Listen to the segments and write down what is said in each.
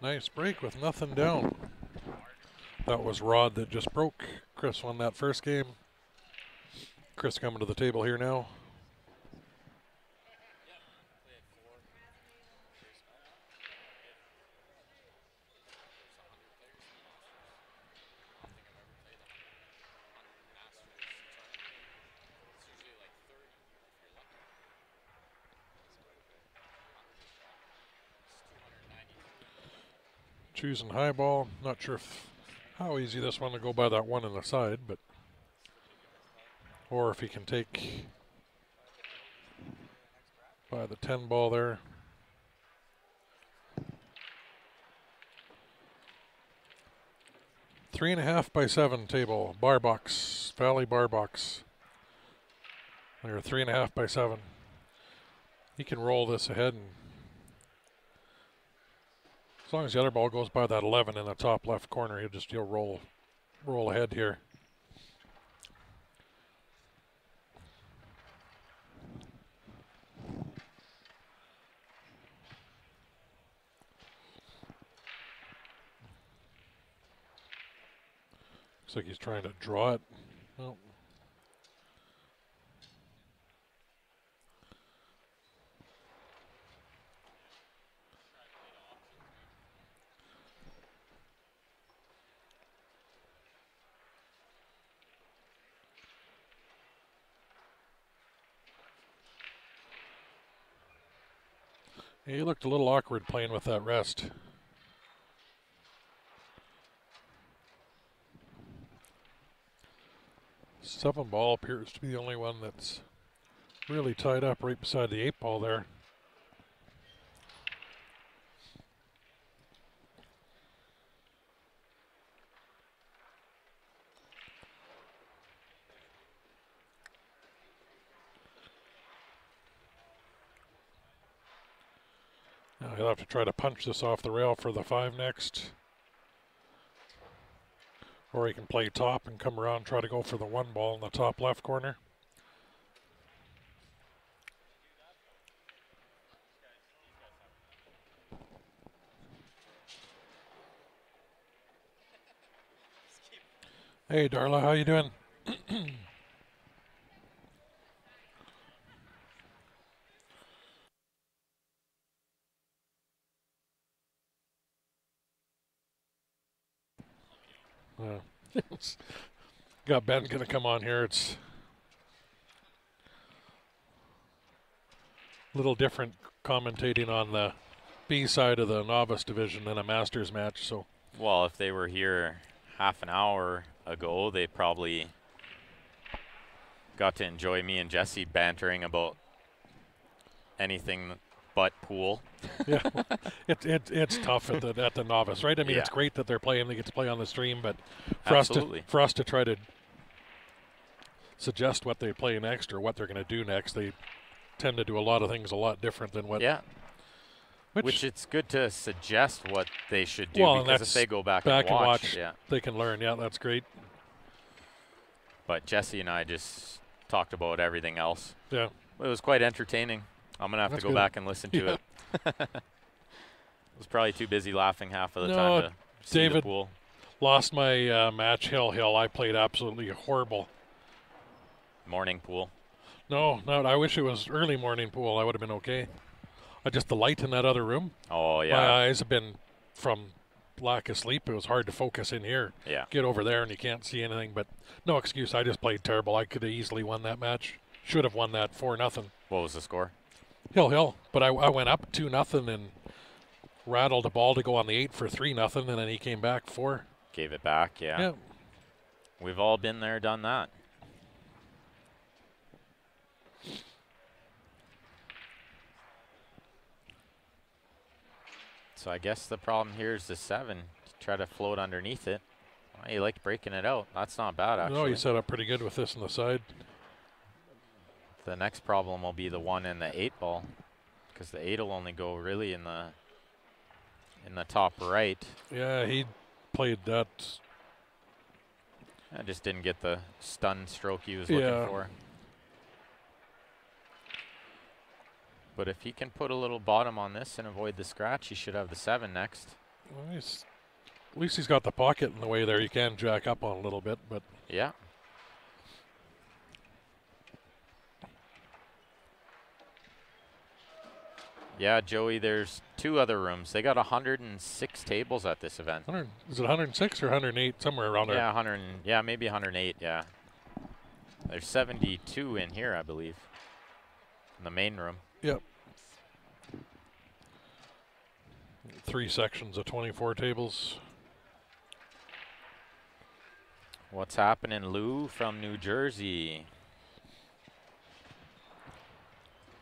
Nice break with nothing down. That was Rod that just broke. Chris won that first game. Chris coming to the table here now. Choosing high ball. Not sure how easy this one to go by that one on the side, but or if he can take by the 10 ball there. Three and a half by 7 table. Bar box. Valley bar box. They're 3.5 by 7. He can roll this ahead, and as long as the other ball goes by that 11 in the top left corner, he'll roll ahead here. Looks like he's trying to draw it. Oh. He looked a little awkward playing with that rest. Seven ball appears to be the only one that's really tied up right beside the 8 ball there. Now he'll have to try to punch this off the rail for the 5 next. Or he can play top and come around and try to go for the 1 ball in the top left corner. Hey Darla, how you doing? Got Ben gonna come on here. It's a little different commentating on the B side of the novice division than a Masters match. So, well, if they were here half an hour ago, they probably got to enjoy me and Jesse bantering about anything but pool. Yeah, it's tough at the novice, right? I mean, It's great that they're playing; they get to play on the stream, but for us to try to suggest what they play next or what they're going to do next, they tend to do a lot of things a lot different than what. Yeah. Which it's good to suggest what they should do, because if they go back and watch, they can learn. Yeah, that's great. But Jesse and I just talked about everything else. Yeah. It was quite entertaining. I'm going to have to go back and listen to it. I was probably too busy laughing half of the time to see the pool. Lost my match, Hill. I played absolutely horrible. Morning pool? No, I wish it was early morning pool. I would have been okay. Just the light in that other room. Oh, yeah. My eyes have been, from lack of sleep, it was hard to focus in here. Yeah. Get over there and you can't see anything, but no excuse. I just played terrible. I could have easily won that match. Should have won that 4-0. What was the score? Hill. But I went up 2-0 and rattled a ball to go on the 8 for 3-0, and then he came back 4. Gave it back, yeah. We've all been there, done that. So I guess the problem here is the 7. Try to float underneath it. Well, he liked breaking it out. That's not bad, actually. No, he set up pretty good with this on the side. The next problem will be the 1 and the 8 ball, because the 8 will only go really in the top right. Yeah, he played that. I just didn't get the stun stroke he was looking for. But if he can put a little bottom on this and avoid the scratch, he should have the 7 next. Well, at least he's got the pocket in the way there. You can jack up on a little bit, but Yeah. Yeah, Joey, there's 2 other rooms. They got 106 tables at this event. Is it 106 or 108? Somewhere around there. Yeah, yeah, maybe 108, yeah. There's 72 in here, I believe, in the main room. Yep. 3 sections of 24 tables. What's happening, Lou from New Jersey?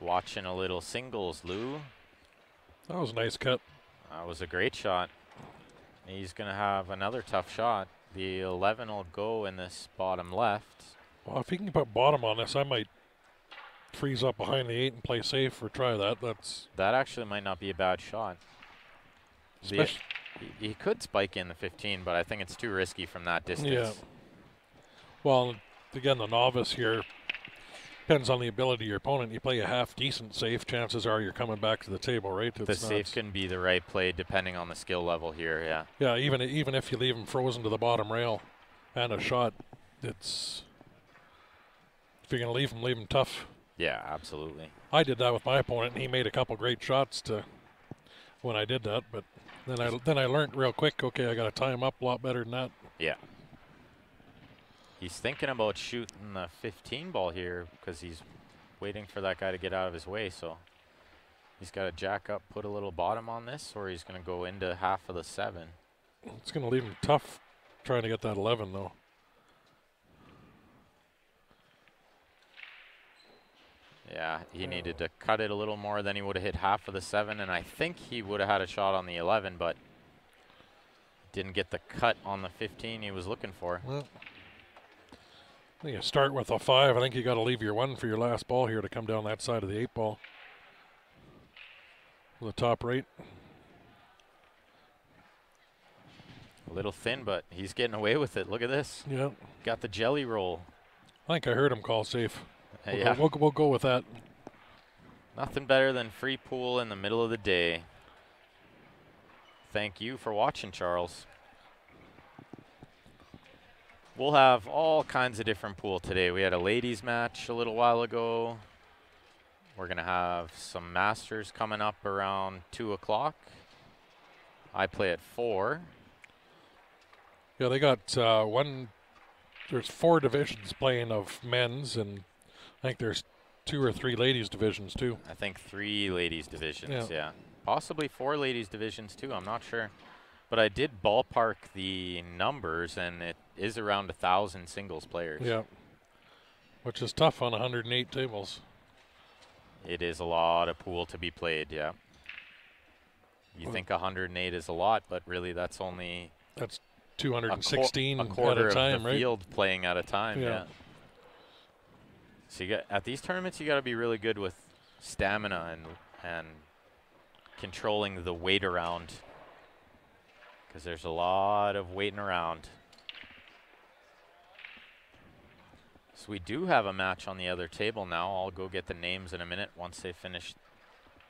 Watching a little singles, Lou. That was a nice cut. That was a great shot. He's going to have another tough shot. The 11 will go in this bottom left. Well, if he can put bottom on this, I might freeze up behind the 8 and play safe or try that. That actually might not be a bad shot. He could spike in the 15, but I think it's too risky from that distance. Yeah. Well, again, the novice here depends on the ability of your opponent. You play a half decent safe, chances are you're coming back to the table, right? The safe can be the right play depending on the skill level here, yeah. Yeah, even if you leave him frozen to the bottom rail and a shot, if you're going to leave him tough. Yeah, absolutely. I did that with my opponent, and he made a couple great shots when I did that, but then I learned real quick, okay, I got to tie him up a lot better than that. Yeah. He's thinking about shooting the 15 ball here because he's waiting for that guy to get out of his way. So he's got to jack up, put a little bottom on this, or he's going to go into half of the 7. It's going to leave him tough trying to get that 11, though. Yeah, he needed to cut it a little more, then he would have hit half of the 7, and I think he would have had a shot on the 11, but didn't get the cut on the 15 he was looking for. Well, you start with a 5. I think you got to leave your 1 for your last ball here to come down that side of the 8 ball. The top right. A little thin, but he's getting away with it. Look at this. Yeah. Got the jelly roll. I think I heard him call safe. Yeah. We'll go with that. Nothing better than free pool in the middle of the day. Thank you for watching, Charles. We'll have all kinds of different pool today. We had a ladies match a little while ago. We're going to have some masters coming up around 2 o'clock. I play at 4. Yeah, they got there's 4 divisions playing of men's, and I think there's 2 or 3 ladies divisions too. I think 3 ladies divisions, yeah. Possibly 4 ladies divisions too, I'm not sure. But I did ballpark the numbers, and it is around 1,000 singles players. Yeah, which is tough on 108 tables. It is a lot of pool to be played, yeah. You think 108 is a lot, but really that's 216 a quarter at a time, of the right? field playing at a time, yeah. So at these tournaments, you got to be really good with stamina and controlling the weight around, because there's a lot of waiting around. So we do have a match on the other table now. I'll go get the names in a minute once they finish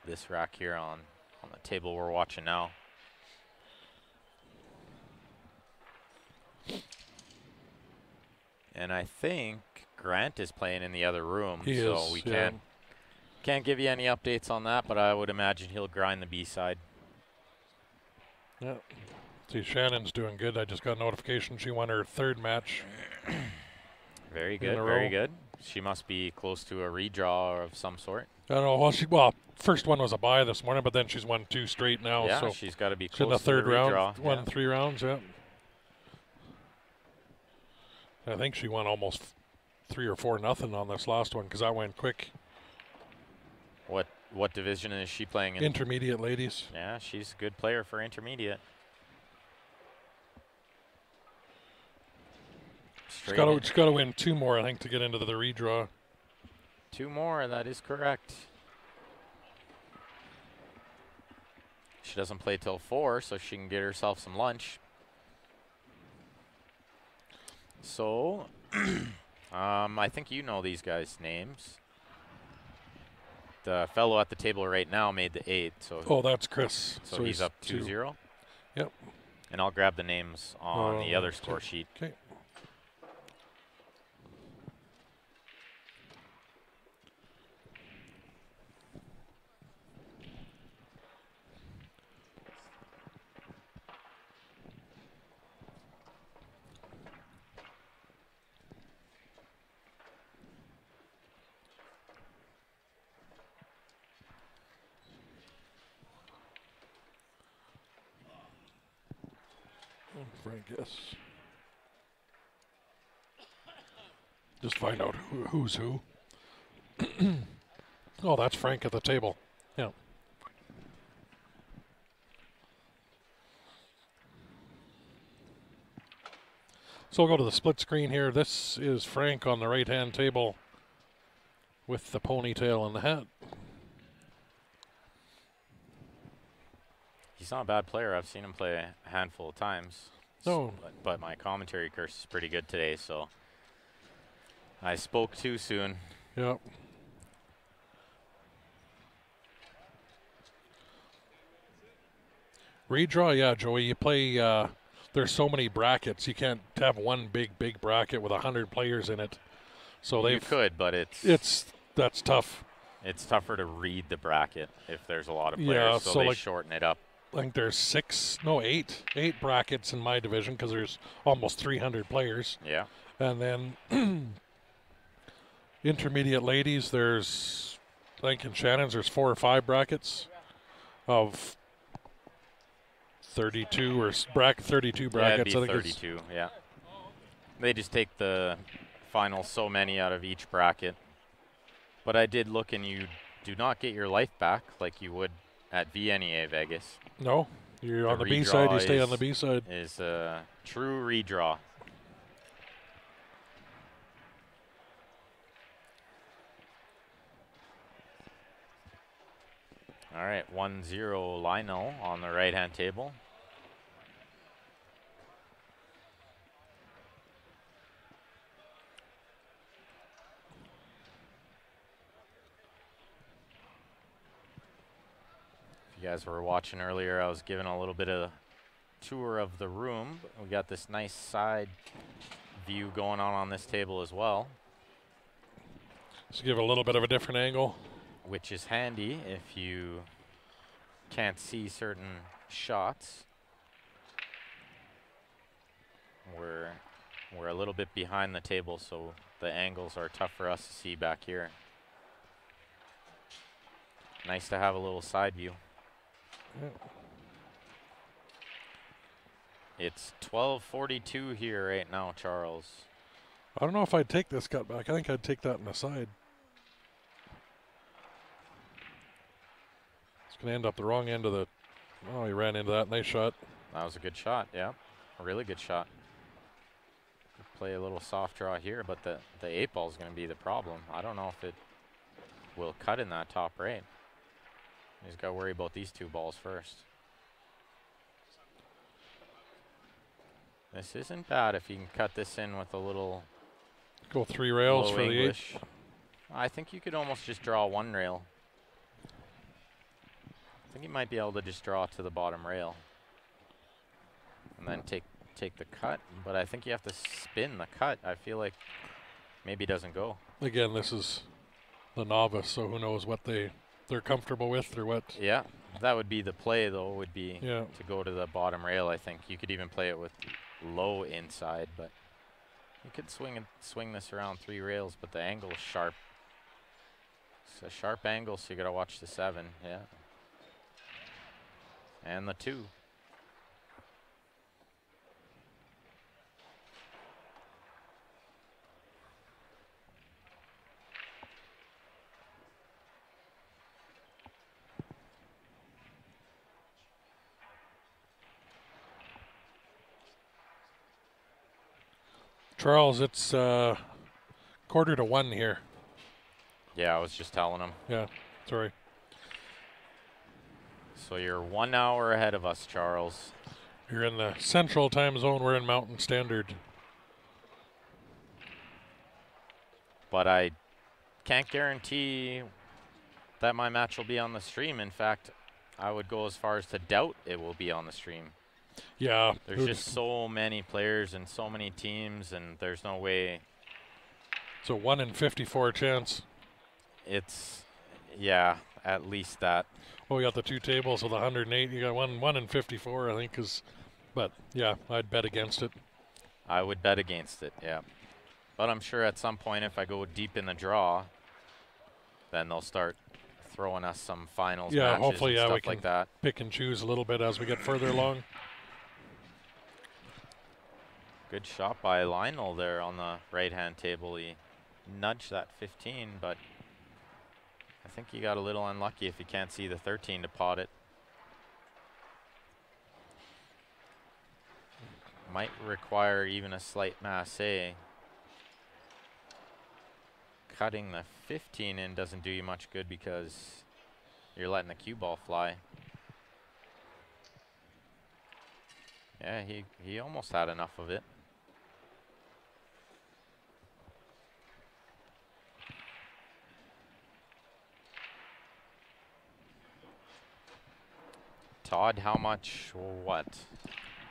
this rack here on the table we're watching now. And I think Grant is playing in the other room, so we can't give you any updates on that, but I would imagine he'll grind the B side. Yeah. See, Shannon's doing good. I just got notification she won her 3rd match. Very good, very good. She must be close to a redraw of some sort. I don't know. Well, first one was a bye this morning, but then she's won 2 straight now. Yeah, so she's got to be she's in close the 3rd to the redraw. round. Won 3 rounds, yeah. I think she won almost 3 or 4-0 on this last one because that went quick. What division is she playing in? Intermediate ladies. Yeah, she's a good player for intermediate. She's got to win 2 more, I think, to get into the redraw. 2 more, that is correct. She doesn't play till 4, so she can get herself some lunch. So, I think you know these guys' names. The fellow at the table right now made the 8. So oh, that's Chris. So he's up 2-0. Yep. And I'll grab the names on the other score sheet. Okay. Frank, yes. Just find out who's who. Oh, that's Frank at the table. Yeah. So we'll go to the split screen here. This is Frank on the right-hand table with the ponytail and the hat. He's not a bad player. I've seen him play a handful of times. No. But my commentary curse is pretty good today, so I spoke too soon. Yep. Redraw, yeah, Joey. You play. There's so many brackets. You can't have one big bracket with 100 players in it. So you could, but that's tough. It's tougher to read the bracket if there's a lot of players. Yeah, so so they like, shorten it up. I think there's eight brackets in my division because there's almost 300 players. Yeah. And then intermediate ladies, there's, I think in Shannon's there's 4 or 5 brackets of 32 or 32 brackets. Yeah, I think 32. Yeah. They just take the final so many out of each bracket. But I did look, and you do not get your life back like you would at VNEA Vegas. No, you're on the B side. You stay on the B side. Is a true redraw. All right, 1-0 Lionel on the right-hand table. If you guys were watching earlier, I was giving a little bit of tour of the room. We got this nice side view going on this table as well. Just give it a little bit of a different angle. Which is handy if you can't see certain shots. We're a little bit behind the table, so the angles are tough for us to see back here. Nice to have a little side view. Yeah. It's 12:42 here right now, Charles. I don't know if I'd take this cut back. I think I'd take that in the side. It's going to end up the wrong end of the... Oh, he ran into that. Nice shot. That was a good shot, yeah. A really good shot. Play a little soft draw here, but the 8-ball is going to be the problem. I don't know if it will cut in that top right. He's got to worry about these 2 balls first. This isn't bad if you can cut this in with a little... Go 3 rails for English. the 8. I think you could almost just draw 1 rail. I think you might be able to just draw to the bottom rail. And then take the cut, but I think you have to spin the cut. I feel like maybe it doesn't go. Again, this is the novice, so who knows what they're comfortable with or what. Yeah, that would be the play, though, would be to go to the bottom rail, I think. You could even play it with low inside, but you could swing this around 3 rails, but the angle is sharp. It's a sharp angle, so you got to watch the 7, yeah. And the 2. Charles, it's 1:45 here. Yeah, I was just telling him. Yeah, sorry. So you're 1 hour ahead of us, Charles. You're in the Central Time Zone. We're in Mountain Standard. But I can't guarantee that my match will be on the stream. In fact, I would go as far as to doubt it will be on the stream. Yeah. There's just so many players and so many teams, and there's no way. It's a 1 in 54 chance. It's, yeah, at least that. Well, we got the 2 tables with 108. You got 1 in 54, I think. But yeah, I'd bet against it. I would bet against it, yeah. But I'm sure at some point, if I go deep in the draw, then they'll start throwing us some finals matches hopefully, and we stuff can like that. Pick and choose a little bit as we get further along. Good shot by Lionel there on the right-hand table. He nudged that 15, but I think he got a little unlucky if he can't see the 13 to pot it. Might require even a slight masse. Cutting the 15 in doesn't do you much good because you're letting the cue ball fly. Yeah, he almost had enough of it. Todd, how much what?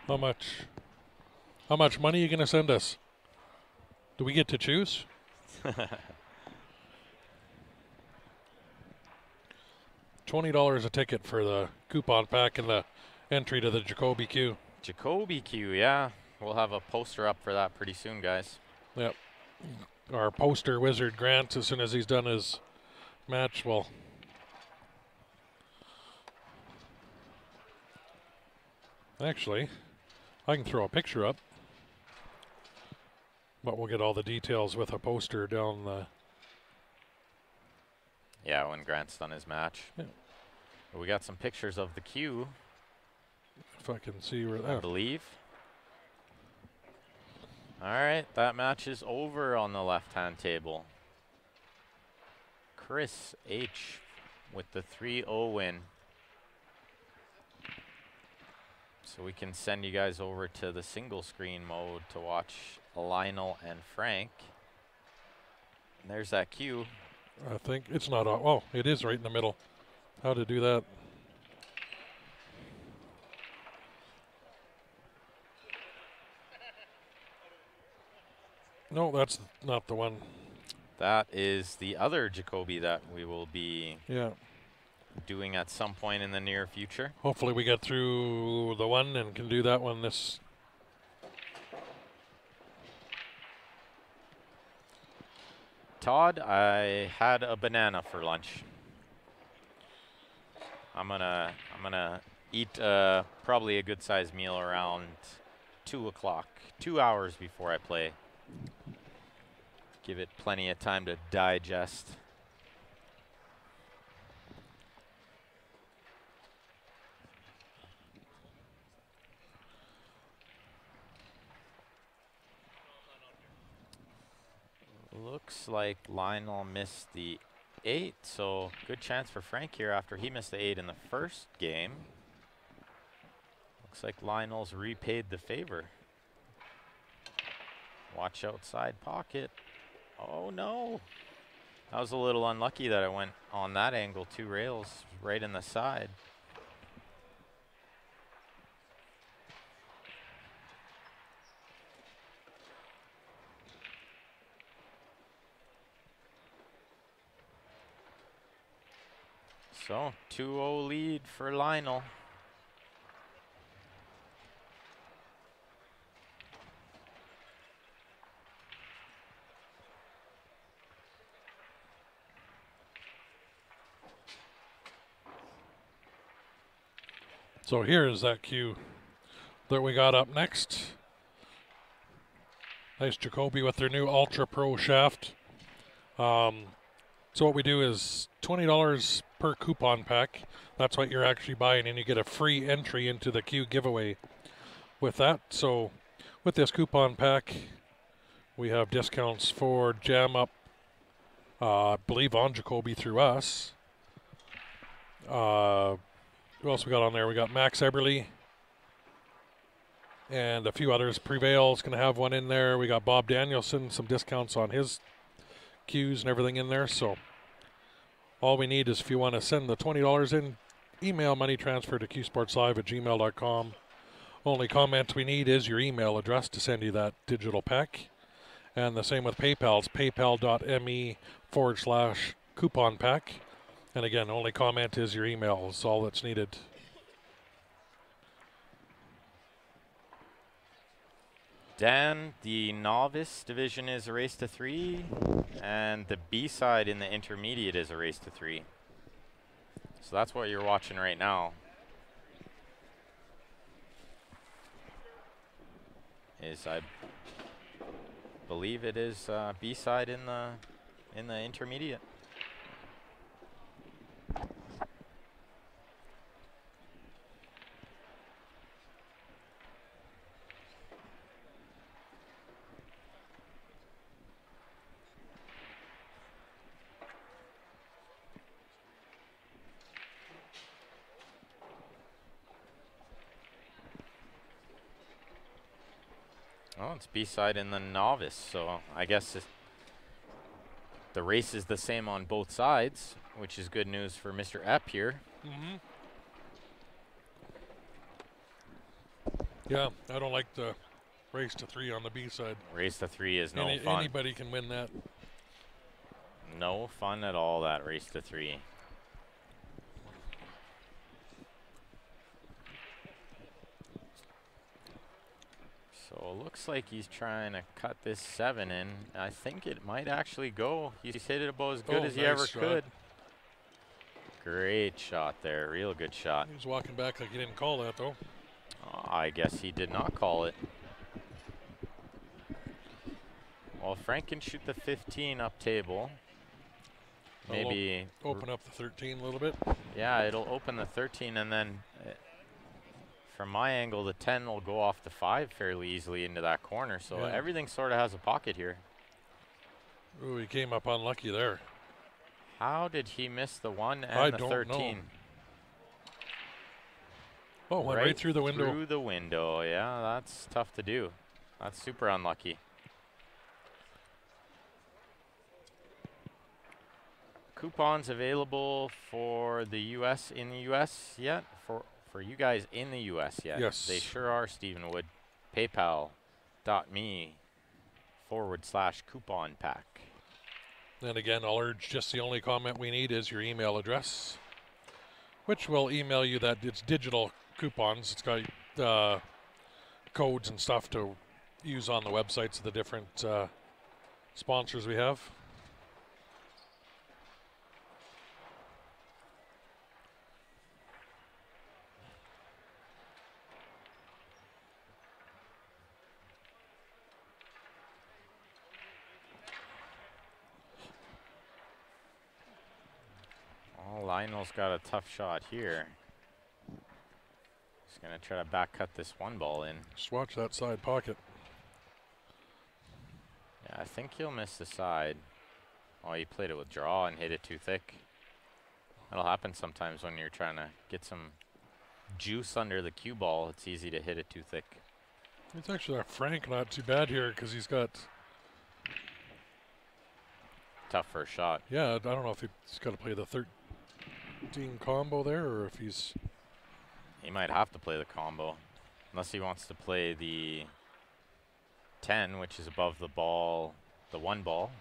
How much money are you going to send us? Do we get to choose? $20 a ticket for the coupon pack and the entry to the Jacoby Q. Jacoby Q, yeah. We'll have a poster up for that pretty soon, guys. Yep. Our poster wizard Grant, as soon as he's done his match, well, actually, I can throw a picture up, but we'll get all the details with a poster down the... Yeah, when Grant's done his match. Yeah. We got some pictures of the queue. If I can see where I believe. All right, that match is over on the left-hand table. Chris H with the 3-0 win. So we can send you guys over to the single screen mode to watch Lionel and Frank. And there's that cue. I think it's not. Oh, it is right in the middle. How to do that? No, that's not the one. That is the other Jacoby that we will be doing at some point in the near future. Hopefully we get through the one and can do that one this. Todd, I had a banana for lunch. I'm gonna eat probably a good sized meal around 2 o'clock, 2 hours before I play. Give it plenty of time to digest. Looks like Lionel missed the 8, so good chance for Frank here after he missed the 8 in the first game. Looks like Lionel's repaid the favor. Watch outside pocket. Oh no. That was a little unlucky that I went on that angle, 2 rails right in the side. So 2-0 lead for Lionel. So here is that cue that we got up next. Nice Jacoby with their new Ultra Pro shaft. So what we do is $20 per coupon pack. That's what you're actually buying, and you get a free entry into the Q giveaway with that. So with this coupon pack, we have discounts for Jam Up, I believe on Jacoby through us. Who else we got on there? We got Max Eberly and a few others. Prevail's going to have one in there. We got Bob Danielson, some discounts on his cues and everything in there. So all we need is, if you want to send the $20 in, email money transfer to qsportslive@gmail.com, Only comment we need is your email address to send you that digital pack. And the same with PayPal's paypal.me/coupon pack. And again, only comment is your email is all that's needed. Dan, the novice division is a race to 3, and the B side in the intermediate is a race to 3. So that's what you're watching right now. I believe it is B side in the intermediate. Oh, it's B-side in the novice, so I guess the race is the same on both sides, which is good news for Mr. Epp here. Mm-hmm. Yeah, I don't like the race to 3 on the B side. Race to 3 is no fun. Anybody can win that. No fun at all, that race to 3. So it looks like he's trying to cut this 7 in. I think it might actually go. He's hit it about as good as he ever could. Great shot there. Real good shot. He was walking back like he didn't call that, though. I guess he did not call it. Well, Frank can shoot the 15 up table. Maybe open up the 13 a little bit. Yeah, it'll open the 13, and then from my angle, the 10 will go off the 5 fairly easily into that corner. So yeah, everything sort of has a pocket here. Ooh, he came up unlucky there. How did he miss the 1 and the 13? Know. Oh, went right through the window. Through the window, yeah, that's tough to do. That's super unlucky. Coupons available for the U.S. in the U.S. yet? For you guys in the U.S. yet? Yes. They sure are, Stephen Wood. PayPal.me/coupon pack. And again, I'll urge just the only comment we need is your email address, which will email you that it's digital coupons. It's got codes and stuff to use on the websites of the different sponsors we have. Lionel's got a tough shot here. He's going to try to back cut this 1 ball in. Just watch that side pocket. Yeah, I think he'll miss the side. Oh, he played it with draw and hit it too thick. That'll happen sometimes when you're trying to get some juice under the cue ball. It's easy to hit it too thick. It's actually Frank not too bad here because he's got... Tough first shot. Yeah, I don't know if he's got to play the 13 combo there or if he's... He might have to play the combo unless he wants to play the 10, which is above the ball, the 1 ball,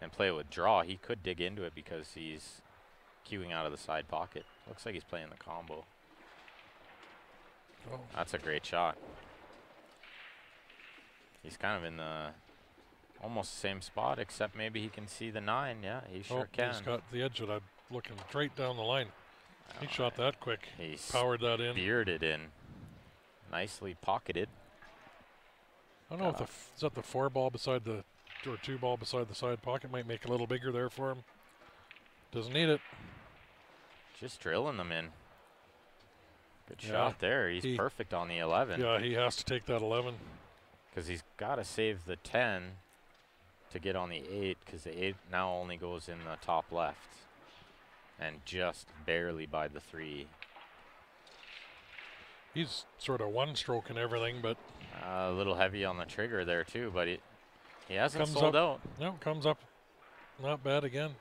and play it with draw. He could dig into it because he's queuing out of the side pocket. Looks like he's playing the combo. Oh. That's a great shot. He's kind of in the almost same spot, except maybe he can see the 9. Yeah, he sure can. He's got the edge of that looking straight down the line. He shot that quick. He's powered that in. Bearded in. Nicely pocketed. I don't know if is that the 4 ball beside the, or 2 ball beside the side pocket might make it a little bigger there for him. Doesn't need it. Just drilling them in. Good shot there. He's perfect on the 11. Yeah, he has to take that 11. Because he's got to save the 10 to get on the 8, because the 8 now only goes in the top left. And just barely by the 3. He's sort of 1-stroke and everything, but... a little heavy on the trigger there too, but he hasn't sold out. No, comes up not bad again.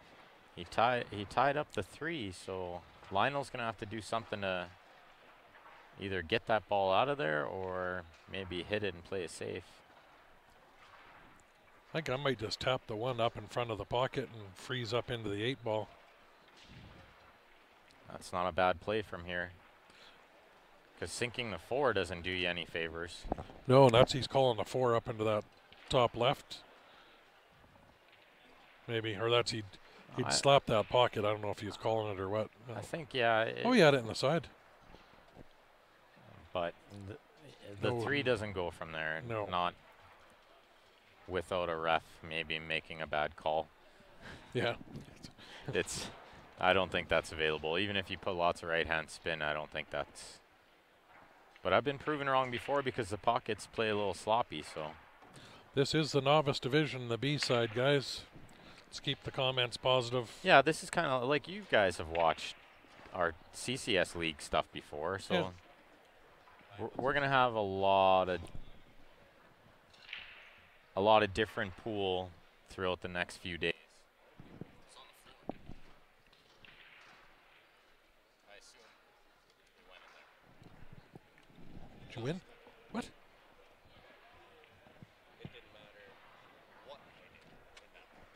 He tied up the 3, so Lionel's going to have to do something to either get that ball out of there or maybe hit it and play it safe. I think I might just tap the 1 up in front of the pocket and freeze up into the 8 ball. That's not a bad play from here. Because sinking the 4 doesn't do you any favors. No, and he's calling the 4 up into that top left. Maybe, or he'd slap that pocket. I don't know if he was calling it or what. I think, yeah. He had it in the side. But the 3 doesn't go from there. No. Not without a ref maybe making a bad call. Yeah. I don't think that's available. Even if you put lots of right-hand spin, I don't think that's. But I've been proven wrong before because the pockets play a little sloppy, so. This is the novice division, the B side, guys. Let's keep the comments positive. Yeah, this is kind of like you guys have watched our CCS League stuff before, so Yeah. we're going to have a lot of different pool throughout the next few days. Did you win? What? It didn't matter what I did in that one.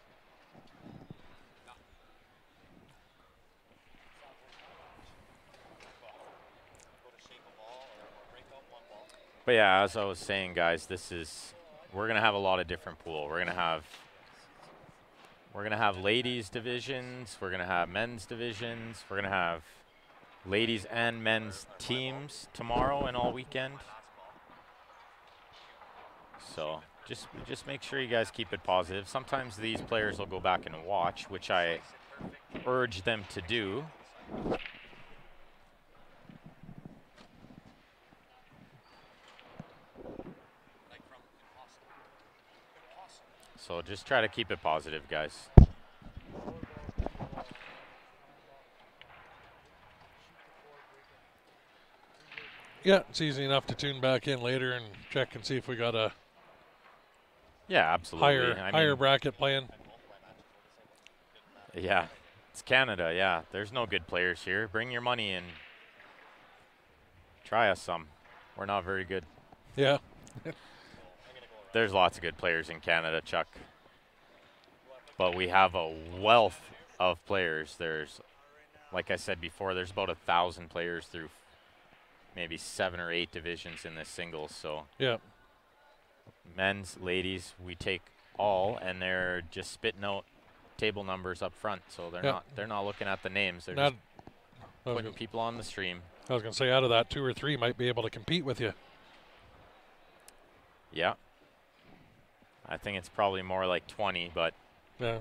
Go to shape a ball or break up one ball. But yeah, as I was saying, guys, we're gonna have a lot of different pool. We're gonna have ladies divisions. We're gonna have men's divisions. We're gonna have ladies and men's teams tomorrow and all weekend. So just make sure you guys keep it positive. Sometimes these players will go back and watch, which I urge them to do. So just try to keep it positive, guys. Yeah, it's easy enough to tune back in later and check and see if we got a Yeah, absolutely. higher bracket playing. Yeah, it's Canada. Yeah, there's no good players here. Bring your money and try us some. We're not very good. Yeah. There's lots of good players in Canada, Chuck. But we have a wealth of players. There's, like I said before, there's about 1,000 players through maybe 7 or 8 divisions in this singles. So Yeah. men's, ladies, we take all, and they're just spitting out table numbers up front. So they're not looking at the names. They're just putting people on the stream. I was going to say, out of that, 2 or 3 might be able to compete with you. Yeah. I think it's probably more like 20, but Yeah.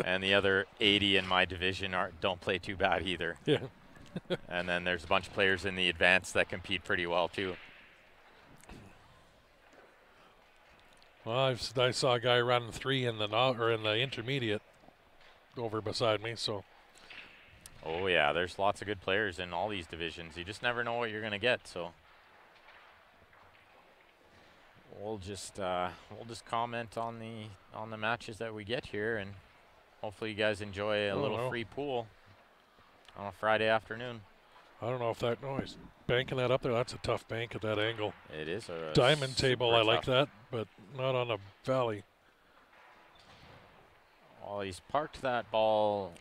and the other 80 in my division don't play too bad either. Yeah. And then there's a bunch of players in the advanced that compete pretty well too. Well, I saw a guy run 3 in the intermediate over beside me, so. Oh yeah, there's lots of good players in all these divisions. You just never know what you're gonna get, so we'll just comment on the matches that we get here, and hopefully you guys enjoy a little free pool on a Friday afternoon. I don't know if that noise banking that up there. That's a tough bank at that angle. It is a Diamond table. I like tough. that, but not on a valley. Well, he's parked that ball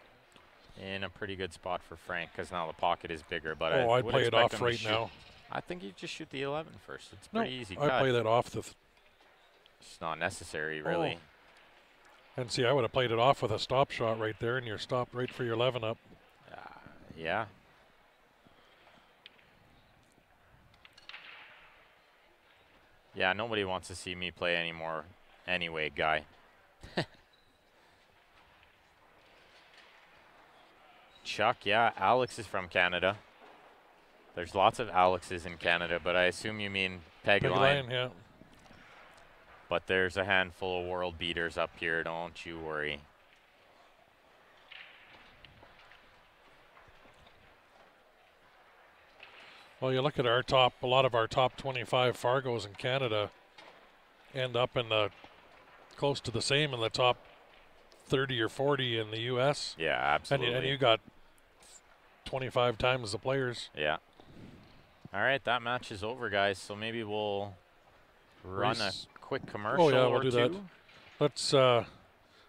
in a pretty good spot for Frank because now the pocket is bigger. But I'd play it off right now. I think you just shoot the 11 first. It's No, pretty easy. I play that off the. It's not necessary, really. And see, I would have played it off with a stop shot right there, and you're stopped right for your 11 up. Yeah. Yeah, nobody wants to see me play anymore anyway, guy. Chuck, yeah, Alex is from Canada. There's lots of Alexes in Canada, but I assume you mean Peg Lion. Yeah. But there's a handful of world beaters up here, don't you worry. Well, you look at a lot of our top 25 Fargos in Canada end up in the close to the same in the top 30 or 40 in the U.S. Yeah, absolutely. And you got 25 times the players. Yeah. All right, that match is over, guys. So maybe we'll run a Race. quick commercial yeah, or we'll do two. that. Let's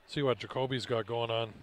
see what Jacoby's got going on.